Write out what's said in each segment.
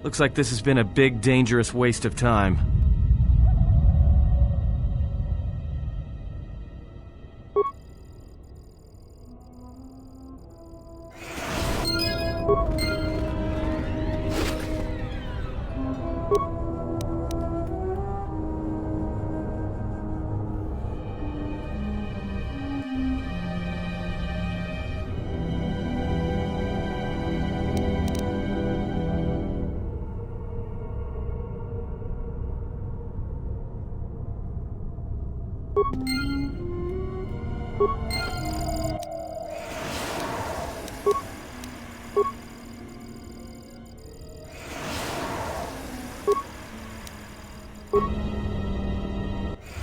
Looks like this has been a big, dangerous waste of time.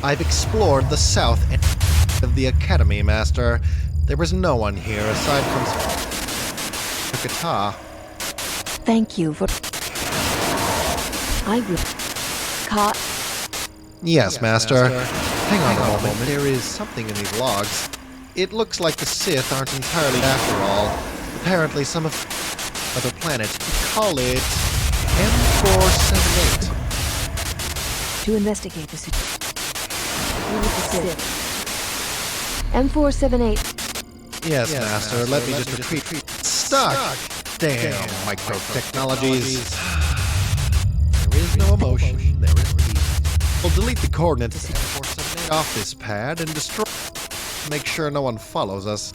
I've explored the south end of the Academy, Master. There was no one here aside from KOTOR. Thank you for... I will... Yes, Master. Hang on a moment. There is something in these logs. It looks like the Sith aren't entirely after all. Apparently some of other planet. Call it M478. To investigate the situation. M478. Yes, Master. Let me just retreat. Stuck! Damn, micro-technologies. There is no emotion. There is peace. We'll delete the coordinates M478 off this pad and destroy... Make sure no one follows us.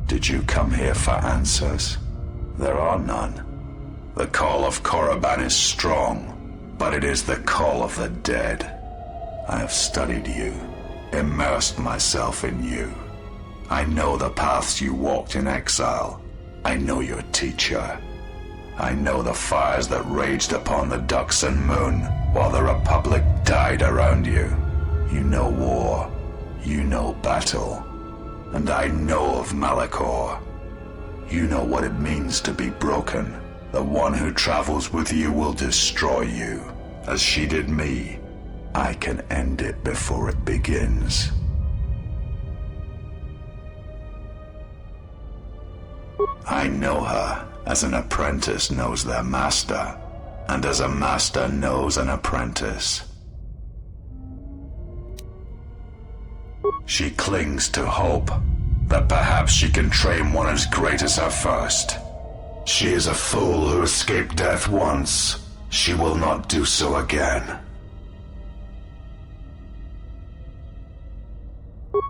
Did you come here for answers? There are none. The call of Korriban is strong, but it is the call of the dead. I have studied you, immersed myself in you. I know the paths you walked in exile. I know your teacher. I know the fires that raged upon the Ducks and Moon while the Republic died around you. You know war. You know battle. And I know of Malachor. You know what it means to be broken. The one who travels with you will destroy you, as she did me. I can end it before it begins. I know her as an apprentice knows their master, and as a master knows an apprentice. She clings to hope that perhaps she can train one as great as her first. She is a fool who escaped death once. She will not do so again.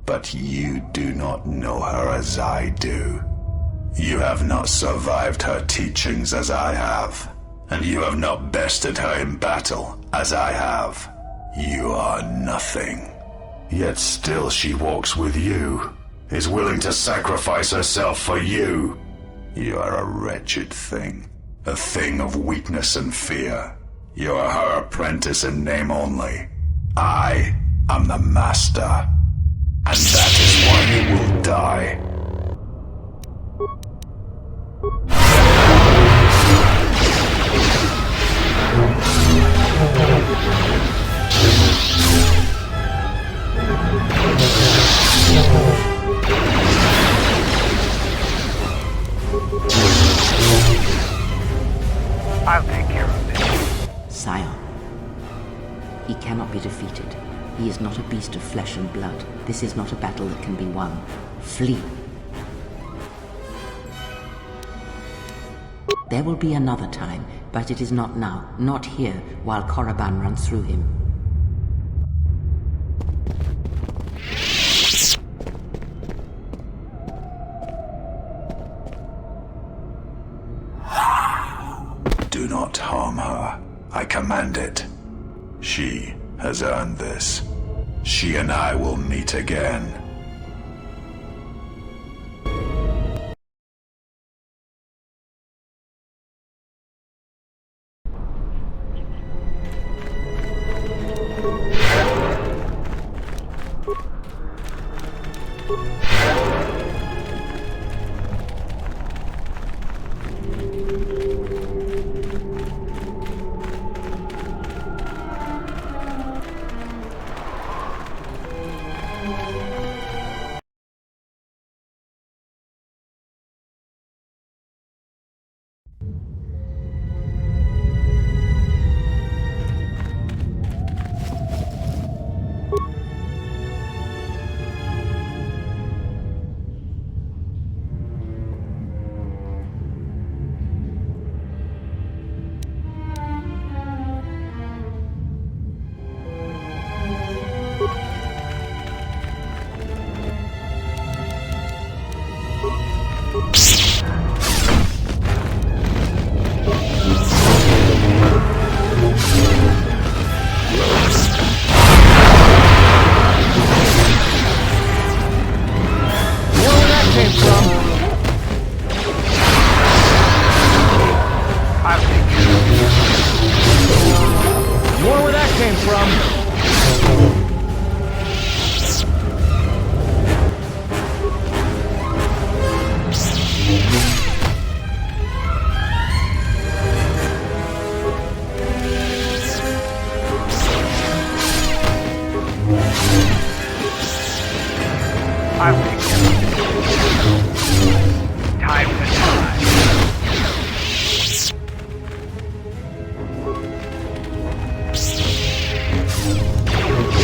But you do not know her as I do. You have not survived her teachings as I have, and you have not bested her in battle as I have. You are nothing. Yet still she walks with you, is willing to sacrifice herself for you. You are a wretched thing, a thing of weakness and fear. You are her apprentice in name only. I am the master, and that is why you will die. I'll take care of this. Scion. He cannot be defeated. He is not a beast of flesh and blood. This is not a battle that can be won. Flee. There will be another time, but it is not now, not here, while Korriban runs through him. Do not harm her. I command it. She has earned this. She and I will meet again. I'll take care of it. Time to die.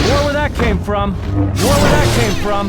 More where that came from. More where that came from.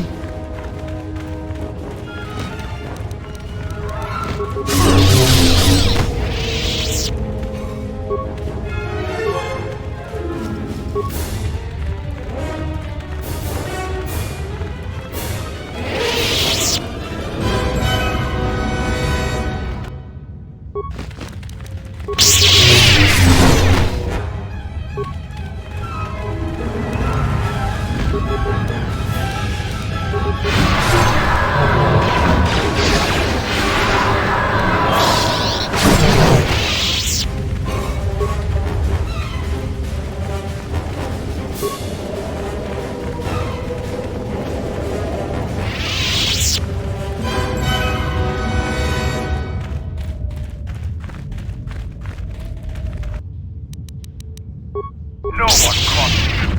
No one crosses you.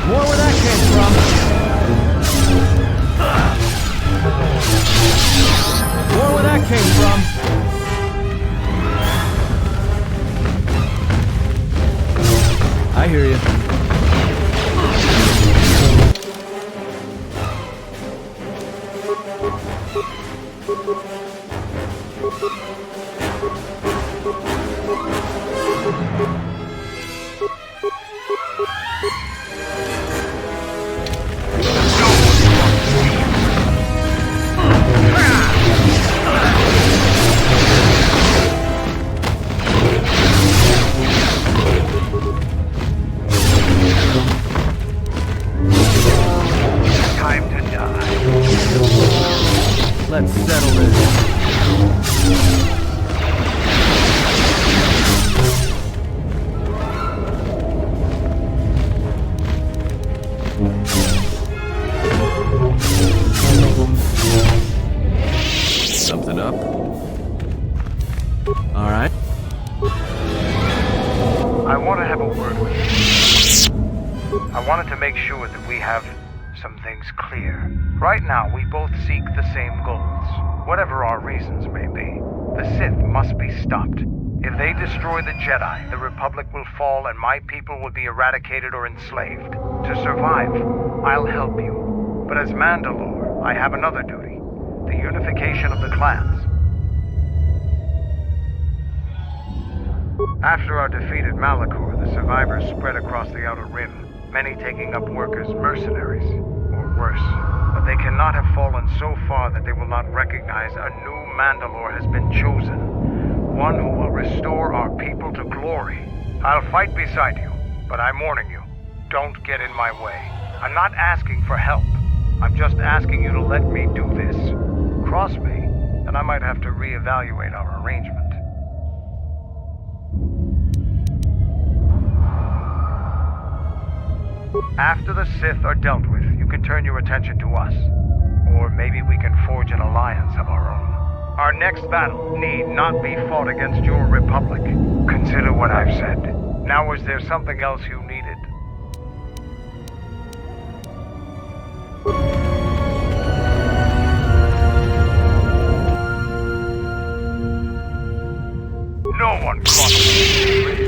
More where that came from. More where that came from. I hear you. Time to die. Let's settle this. Something up? All right. I want to have a word with you. I wanted to make sure that we have some things clear. Right now, we both seek the same goals, whatever our reasons may be. The Sith must be stopped. If they destroy the Jedi, the Republic will fall and my people will be eradicated or enslaved. To survive, I'll help you. But as Mandalore, I have another duty. The unification of the clans. After our defeat at Malachor, the survivors spread across the Outer Rim, many taking up work as mercenaries, or worse. But they cannot have fallen so far that they will not recognize a new Mandalore has been chosen. One who will restore our people to glory. I'll fight beside you, but I'm warning you, don't get in my way. I'm not asking for help. I'm just asking you to let me do this. Cross me, and I might have to reevaluate our arrangement. After the Sith are dealt with, you can turn your attention to us. Or maybe we can forge an alliance of our own. Our next battle need not be fought against your Republic. Consider what I've said. Now, is there something else you needed? No one crosses the bridge.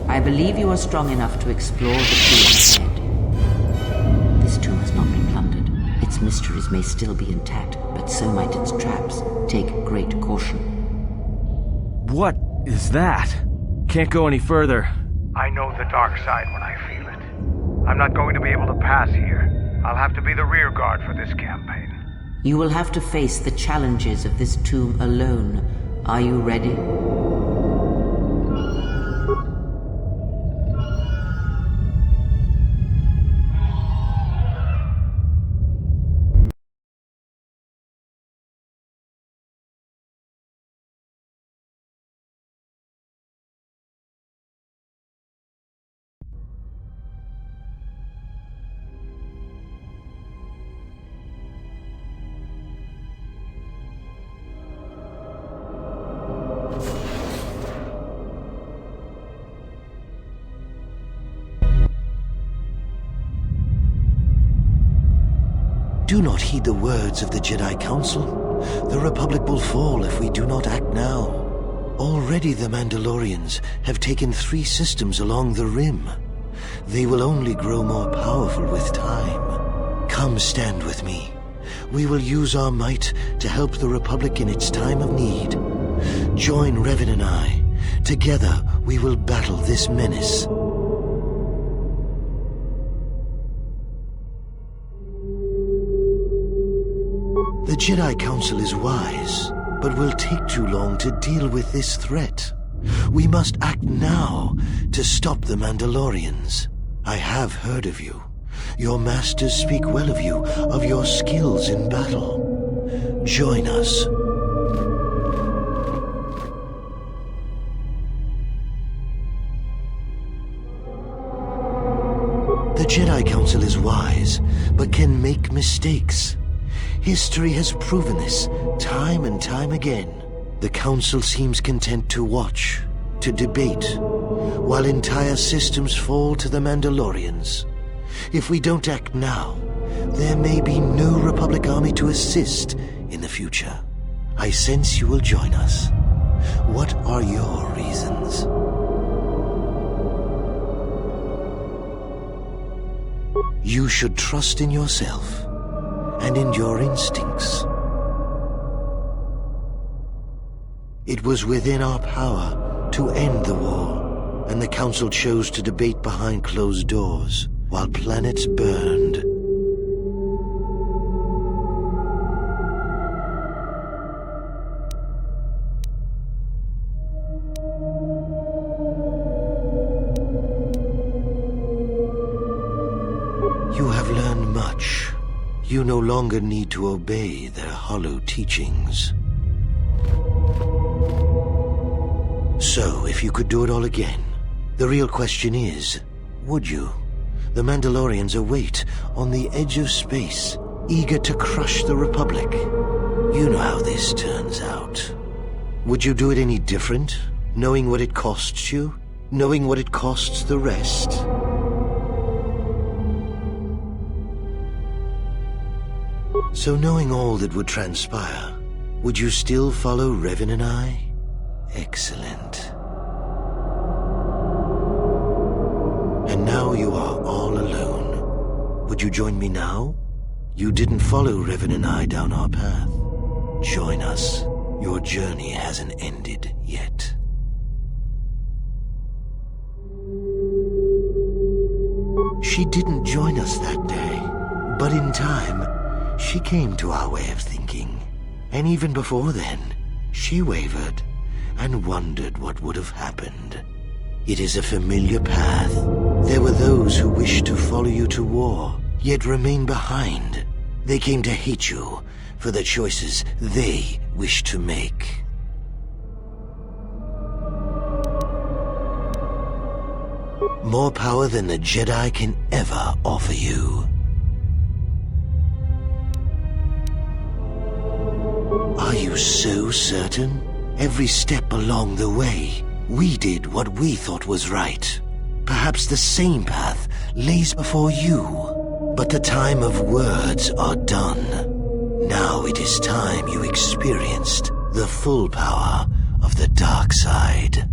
I believe you are strong enough to explore the tomb ahead. This tomb has not been plundered. Its mysteries may still be intact, but so might its traps. Take great caution. What is that? Can't go any further. I know the dark side when I feel it. I'm not going to be able to pass here. I'll have to be the rear guard for this campaign. You will have to face the challenges of this tomb alone. Are you ready? Do not heed the words of the Jedi Council. The Republic will fall if we do not act now. Already the Mandalorians have taken 3 systems along the Rim. They will only grow more powerful with time. Come stand with me. We will use our might to help the Republic in its time of need. Join Revan and I. Together we will battle this menace. The Jedi Council is wise, but will take too long to deal with this threat. We must act now to stop the Mandalorians. I have heard of you. Your masters speak well of you, of your skills in battle. Join us. The Jedi Council is wise, but can make mistakes. History has proven this time and time again. The Council seems content to watch, to debate, while entire systems fall to the Mandalorians. If we don't act now, there may be no Republic army to assist in the future. I sense you will join us. What are your reasons? You should trust in yourself and in your instincts. It was within our power to end the war, and the Council chose to debate behind closed doors while planets burned. much. You no longer need to obey their hollow teachings. So, if you could do it all again, the real question is, would you? The Mandalorians await on the edge of space, eager to crush the Republic. You know how this turns out. Would you do it any different, knowing what it costs you? Knowing what it costs the rest? So knowing all that would transpire, would you still follow Revan and I? Excellent. And now you are all alone. Would you join me now? You didn't follow Revan and I down our path. Join us. Your journey hasn't ended yet. She didn't join us that day, but in time, she came to our way of thinking. And even before then, she wavered and wondered what would have happened. It is a familiar path. There were those who wished to follow you to war, yet remain behind. They came to hate you for the choices they wished to make. More power than the Jedi can ever offer you. Are you so certain? Every step along the way, we did what we thought was right. Perhaps the same path lays before you. But the time of words are done. Now it is time you experienced the full power of the dark side.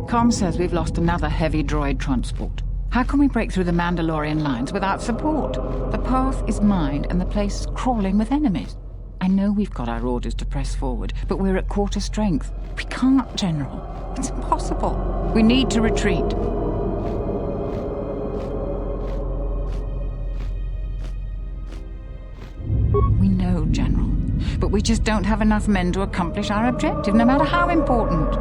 Com says we've lost another heavy droid transport. How can we break through the Mandalorian lines without support? The path is mined and the place is crawling with enemies. I know we've got our orders to press forward, but we're at quarter strength. We can't, General. It's impossible. We need to retreat. We know, General, but we just don't have enough men to accomplish our objective, no matter how important.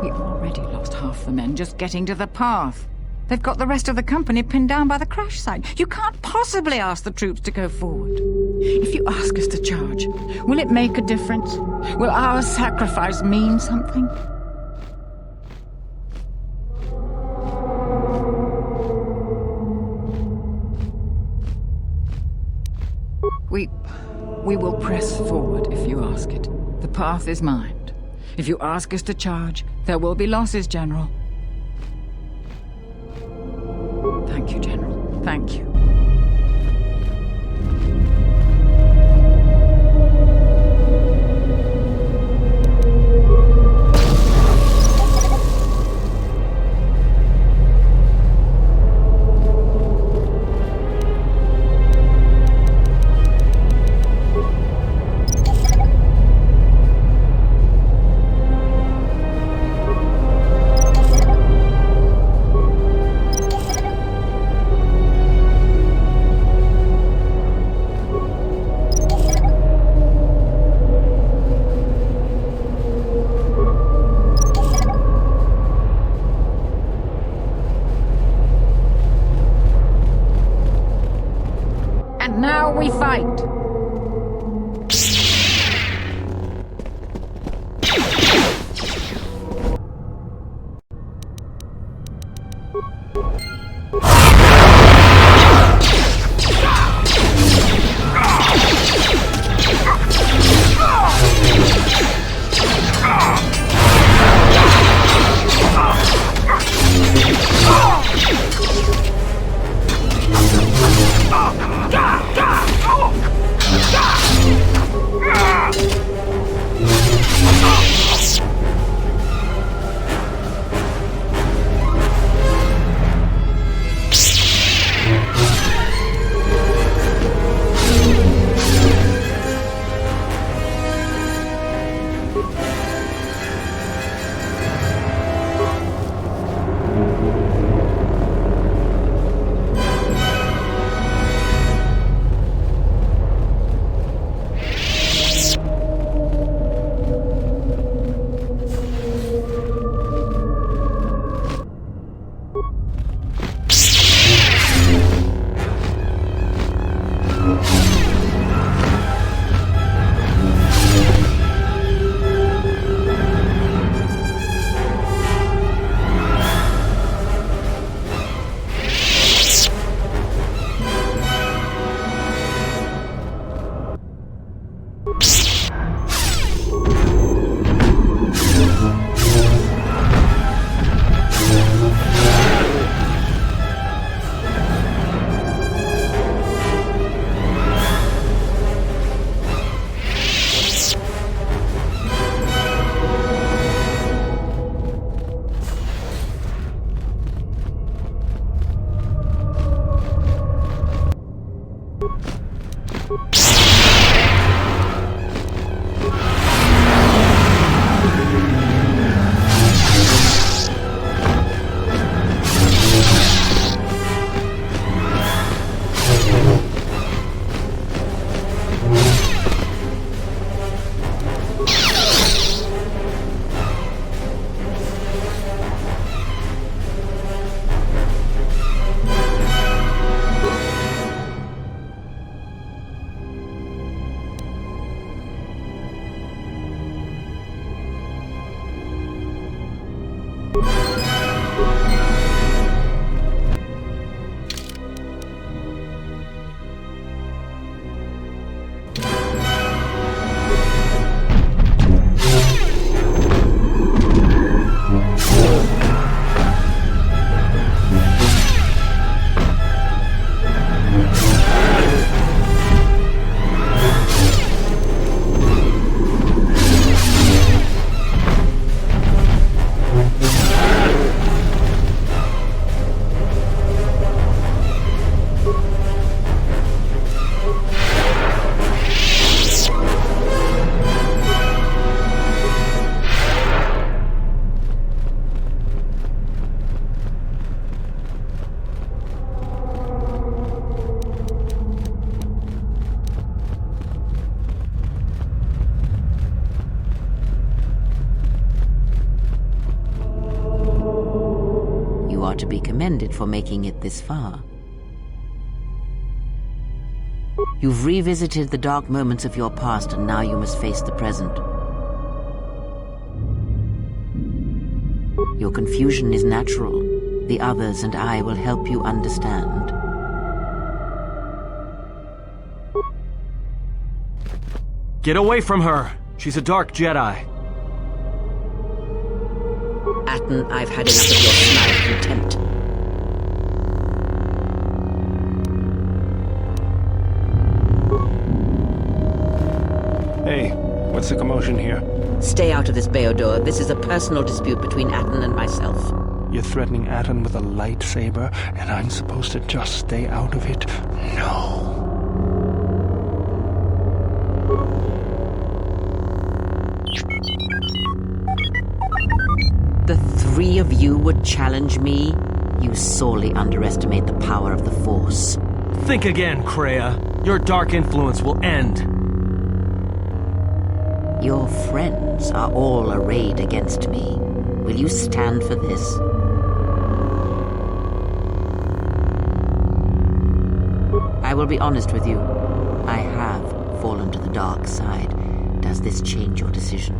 We already lost half the men just getting to the path. They've got the rest of the company pinned down by the crash site. You can't possibly ask the troops to go forward. If you ask us to charge, will it make a difference? Will our sacrifice mean something? We will press forward if you ask it. The path is mined. If you ask us to charge, there will be losses, General. Thank you, General. Thank you. Now we fight. To be commended for making it this far. You've revisited the dark moments of your past, and now you must face the present. Your confusion is natural. The others and I will help you understand. Get away from her! She's a dark Jedi. Atten, I've had enough of your snide contempt. Hey, what's the commotion here? Stay out of this, Beodor. This is a personal dispute between Atten and myself. You're threatening Atten with a lightsaber, and I'm supposed to just stay out of it? No. The three of you would challenge me? You sorely underestimate the power of the Force. Think again, Kreia. Your dark influence will end. Your friends are all arrayed against me. Will you stand for this? I will be honest with you. I have fallen to the dark side. Does this change your decision?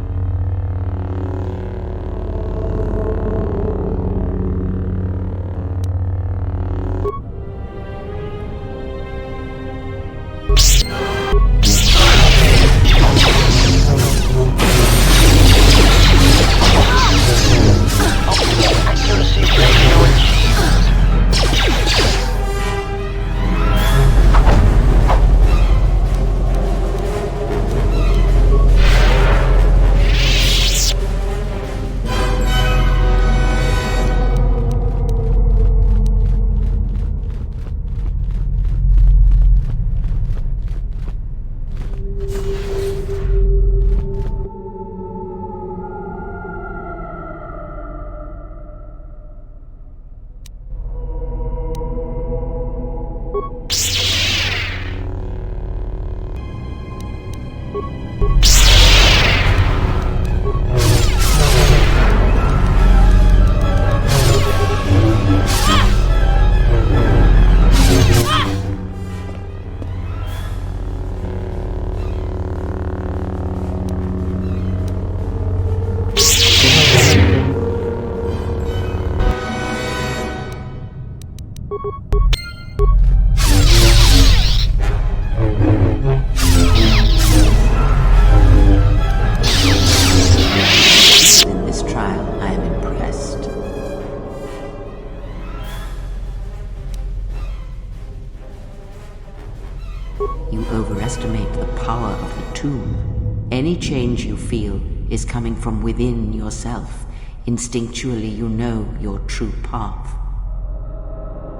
You overestimate the power of the tomb. Any change you feel is coming from within yourself. Instinctually, you know your true path.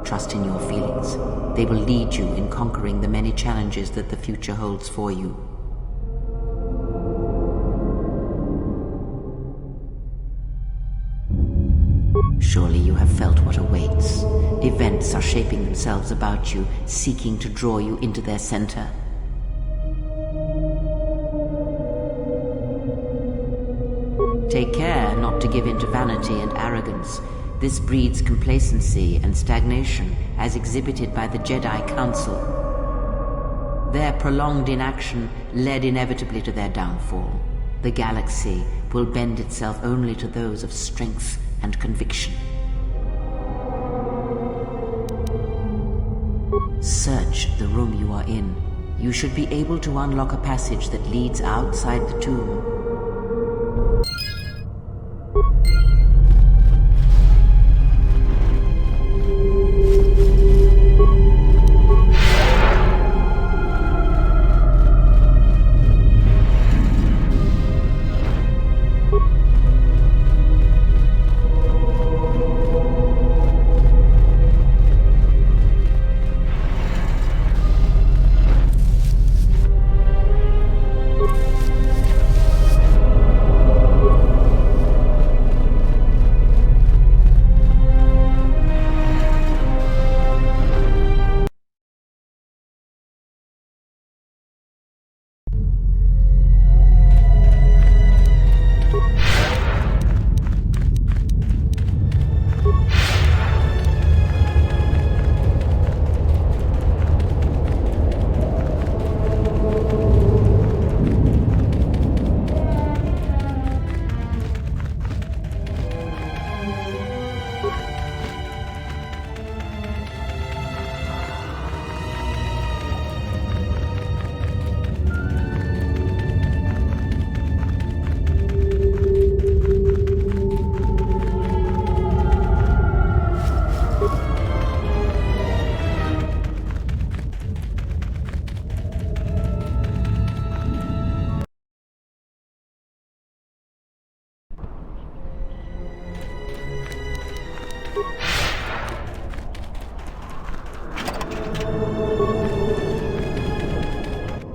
Trust in your feelings. They will lead you in conquering the many challenges that the future holds for you. Surely you have felt what awaits. Events are shaping themselves about you, seeking to draw you into their center. Take care not to give in to vanity and arrogance. This breeds complacency and stagnation, as exhibited by the Jedi Council. Their prolonged inaction led inevitably to their downfall. The galaxy will bend itself only to those of strength and conviction. Search the room you are in. You should be able to unlock a passage that leads outside the tomb.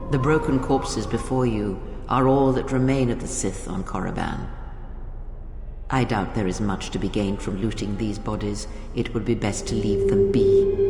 The broken corpses before you are all that remain of the Sith on Korriban. I doubt there is much to be gained from looting these bodies. It would be best to leave them be.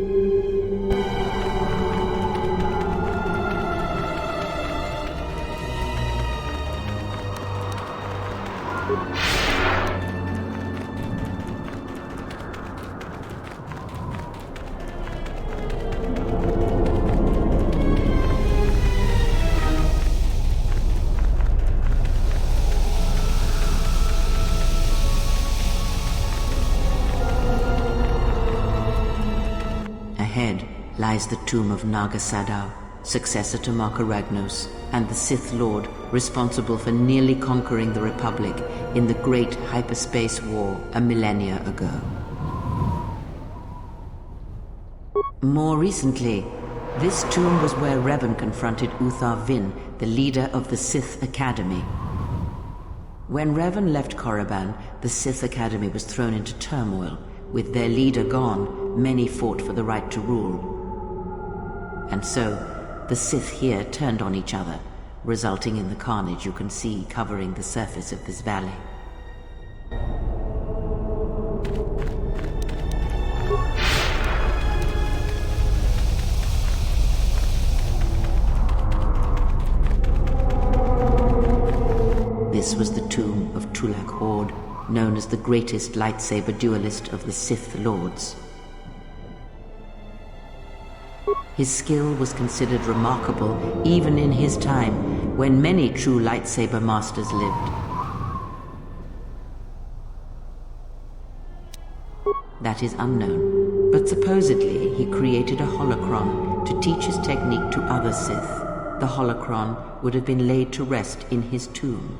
Ahead lies the tomb of Naga Sadow, successor to Marka Ragnos, and the Sith Lord responsible for nearly conquering the Republic in the Great Hyperspace War a millennia ago. More recently, this tomb was where Revan confronted Uthar Vin, the leader of the Sith Academy. When Revan left Korriban, the Sith Academy was thrown into turmoil. With their leader gone, many fought for the right to rule. And so, the Sith here turned on each other, resulting in the carnage you can see covering the surface of this valley. This was the tomb of Tulak Hord, known as the greatest lightsaber duelist of the Sith Lords. His skill was considered remarkable even in his time, when many true lightsaber masters lived. That is unknown, but supposedly he created a holocron to teach his technique to other Sith. The holocron would have been laid to rest in his tomb.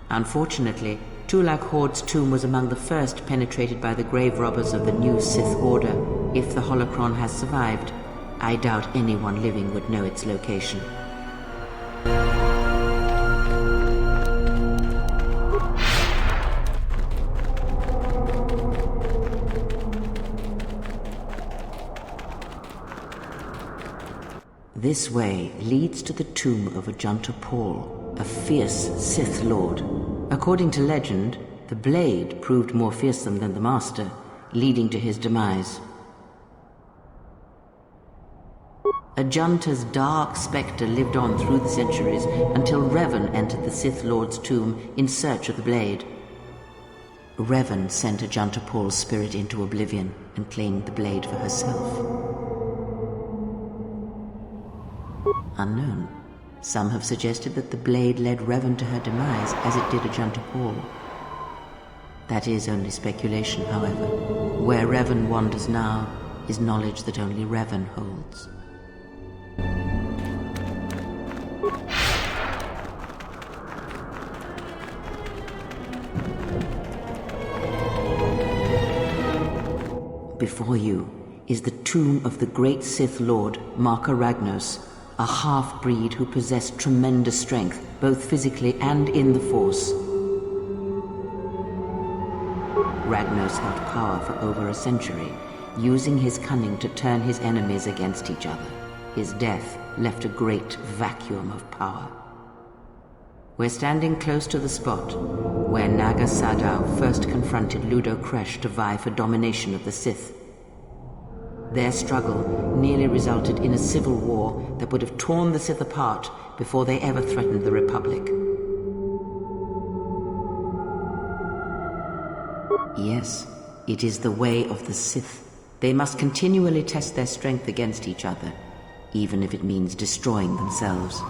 Unfortunately, Tulak Hord's tomb was among the first penetrated by the grave robbers of the new Sith Order. If the holocron has survived, I doubt anyone living would know its location. This way leads to the tomb of Ajanta Paul, a fierce Sith Lord. According to legend, the blade proved more fearsome than the Master, leading to his demise. Ajanta's dark spectre lived on through the centuries until Revan entered the Sith Lord's tomb in search of the blade. Revan sent Ajanta Paul's spirit into oblivion and claimed the blade for herself. Unknown. Some have suggested that the blade led Revan to her demise as it did Ajanta Paul. That is only speculation, however. Where Revan wanders now is knowledge that only Revan holds. Before you is the tomb of the great Sith Lord, Marka Ragnos, a half-breed who possessed tremendous strength, both physically and in the Force. Ragnos held power for over a century, using his cunning to turn his enemies against each other. His death left a great vacuum of power. We're standing close to the spot where Naga Sadow first confronted Ludo Kresh to vie for domination of the Sith. Their struggle nearly resulted in a civil war that would have torn the Sith apart before they ever threatened the Republic. Yes, it is the way of the Sith. They must continually test their strength against each other, even if it means destroying themselves.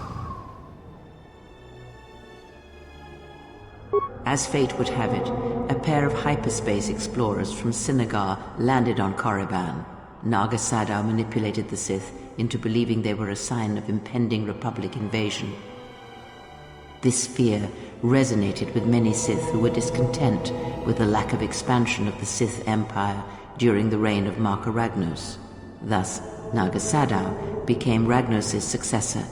As fate would have it, a pair of hyperspace explorers from Sinagar landed on Korriban. Naga Sadow manipulated the Sith into believing they were a sign of impending Republic invasion. This fear resonated with many Sith who were discontent with the lack of expansion of the Sith Empire during the reign of Marka Ragnos. Thus, Naga Sadow became Ragnos' successor.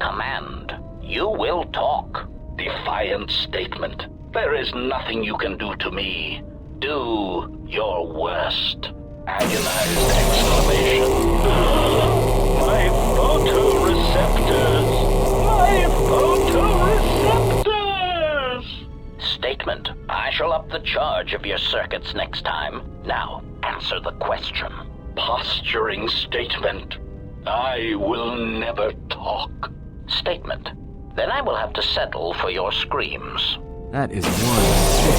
Command, you will talk. Defiant statement. There is nothing you can do to me. Do your worst. Agonized exclamation. My photoreceptors! My photoreceptors! Statement. I shall up the charge of your circuits next time. Now, answer the question. Posturing statement. I will never talk. Statement. Then I will have to settle for your screams. That is one sick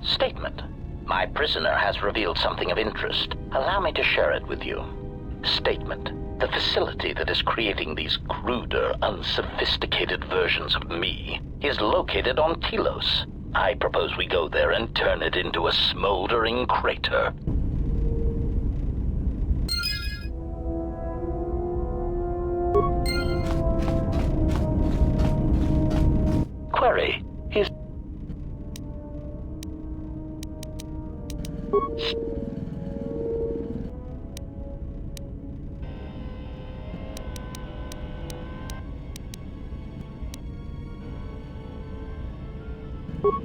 Statement. My prisoner has revealed something of interest. Allow me to share it with you. Statement. The facility that is creating these cruder, unsophisticated versions of me is located on Telos. I propose we go there and turn it into a smoldering crater. Query. Is...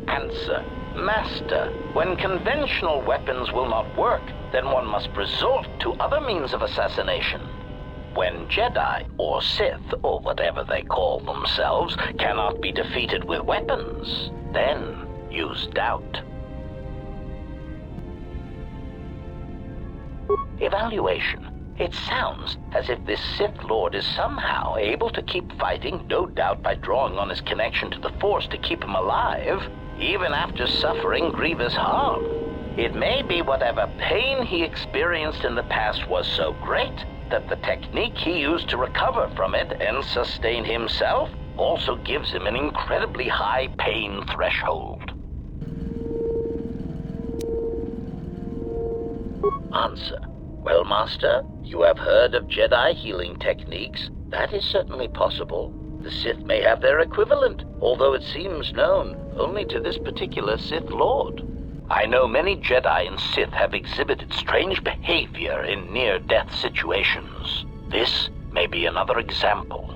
Answer. Master, when conventional weapons will not work, then one must resort to other means of assassination. When Jedi, or Sith, or whatever they call themselves, cannot be defeated with weapons, then use doubt. Evaluation. It sounds as if this Sith Lord is somehow able to keep fighting, no doubt by drawing on his connection to the Force to keep him alive, even after suffering grievous harm. It may be whatever pain he experienced in the past was so great that the technique he used to recover from it and sustain himself also gives him an incredibly high pain threshold. Answer. Well, Master, you have heard of Jedi healing techniques. That is certainly possible. The Sith may have their equivalent, although it seems known only to this particular Sith Lord. I know many Jedi and Sith have exhibited strange behavior in near-death situations. This may be another example.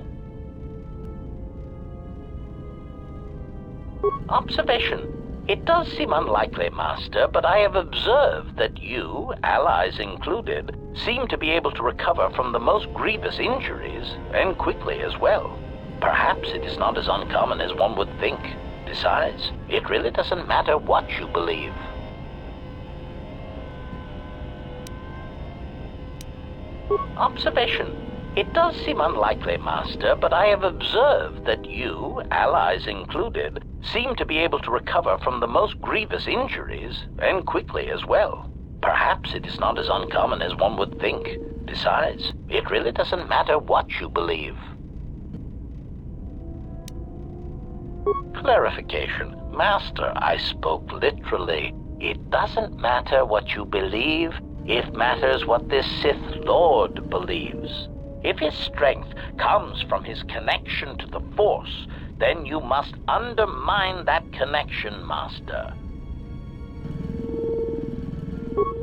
Observation. It does seem unlikely, Master, but I have observed that you, allies included, seem to be able to recover from the most grievous injuries, and quickly as well. Perhaps it is not as uncommon as one would think. Besides, it really doesn't matter what you believe. Observation. It does seem unlikely, Master, but I have observed that you, allies included, seem to be able to recover from the most grievous injuries, and quickly as well. Perhaps it is not as uncommon as one would think. Besides, it really doesn't matter what you believe. Clarification. Master, I spoke literally. It doesn't matter what you believe. It matters what this Sith Lord believes. If his strength comes from his connection to the Force, then you must undermine that connection, Master.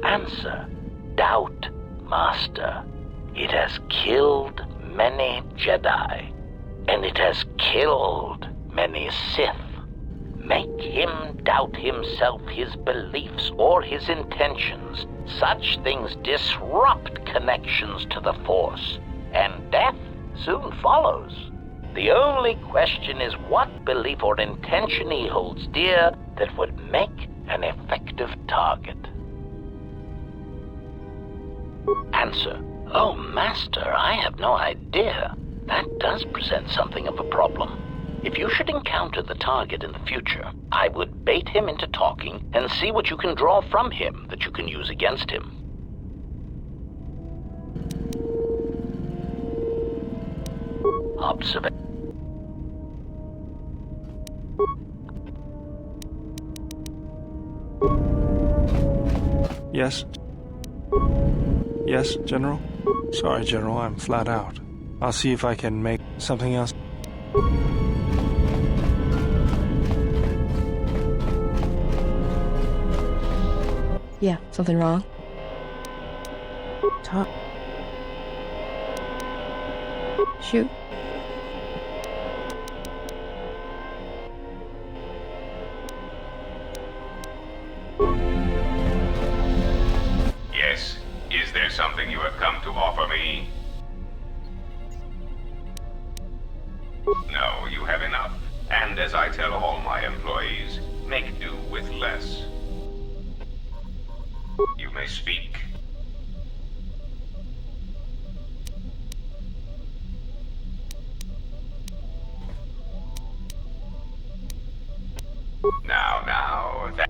Answer. Doubt, Master. It has killed many Jedi, and it has killed many Sith. Make him doubt himself, his beliefs, or his intentions. Such things disrupt connections to the Force, and death soon follows. The only question is what belief or intention he holds dear that would make an effective target. Answer. Oh, Master, I have no idea. That does present something of a problem. If you should encounter the target in the future, I would bait him into talking and see what you can draw from him that you can use against him. Observation. Yes? Yes, General? Sorry, General, I'm flat out. I'll see if I can make something else. Yeah, something wrong? Talk. Shoot. Yes. Is there something you have come to offer me? No, you have enough. And as I tell all my employees, make do with less. You may speak. Now, that...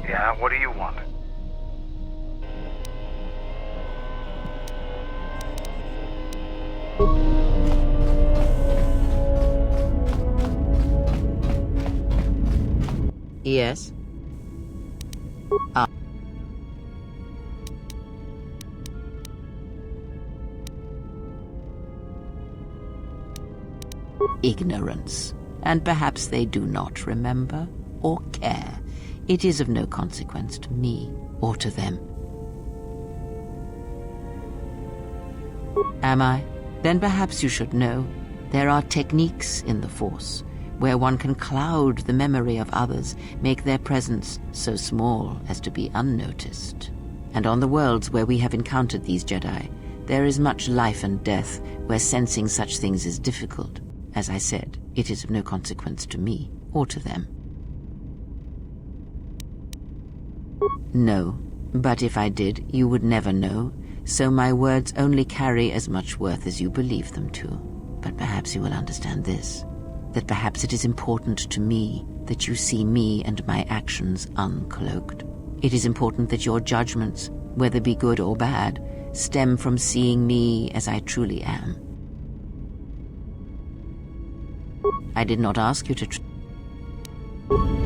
Yeah, what do you want? Yes? Ignorance. And perhaps they do not remember or care. It is of no consequence to me or to them. Am I? Then perhaps you should know there are techniques in the Force where one can cloud the memory of others, make their presence so small as to be unnoticed. And on the worlds where we have encountered these Jedi, there is much life and death where sensing such things is difficult. As I said, it is of no consequence to me or to them. No, but if I did, you would never know, so my words only carry as much worth as you believe them to. But perhaps you will understand this. that perhaps it is important to me that you see me and my actions uncloaked. It is important that your judgments, whether be good or bad, stem from seeing me as I truly am. I did not ask you to